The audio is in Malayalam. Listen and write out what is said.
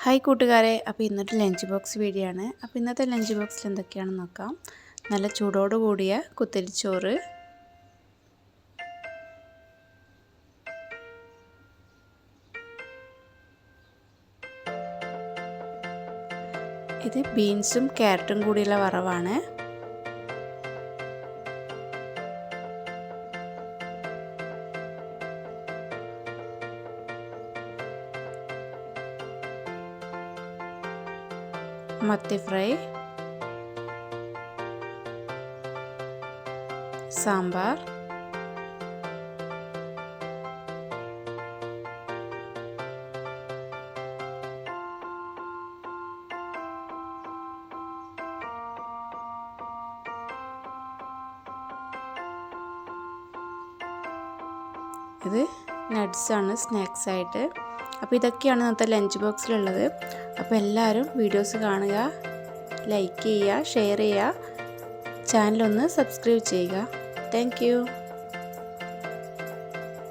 ഹായ് കൂട്ടുകാരെ, അപ്പോൾ ഇന്നത്തെ ലഞ്ച് ബോക്സ് വീഡിയോ ആണ്. അപ്പോൾ ഇന്നത്തെ ലഞ്ച് ബോക്സിൽ എന്തൊക്കെയാണെന്ന് നോക്കാം. നല്ല ചൂടോട് കൂടിയ കുത്തരിച്ചോറ്, ഇത് ബീൻസും ക്യാരറ്റും കൂടിയുള്ള വറവാണ്. മത്തി ഫ്രൈ, സാമ്പാർ, ഇത് നട്ട്സാണ് സ്നാക്സ് ആയിട്ട്. അപ്പോൾ ഇതൊക്കെയാണ് ഇന്നത്തെ ലഞ്ച് ബോക്സിലുള്ളത്. അപ്പോൾ എല്ലാവരും വീഡിയോസ് കാണുക, ലൈക്ക് ചെയ്യുക, ഷെയർ ചെയ്യുക, ചാനലൊന്ന് സബ്സ്ക്രൈബ് ചെയ്യുക. Thank you.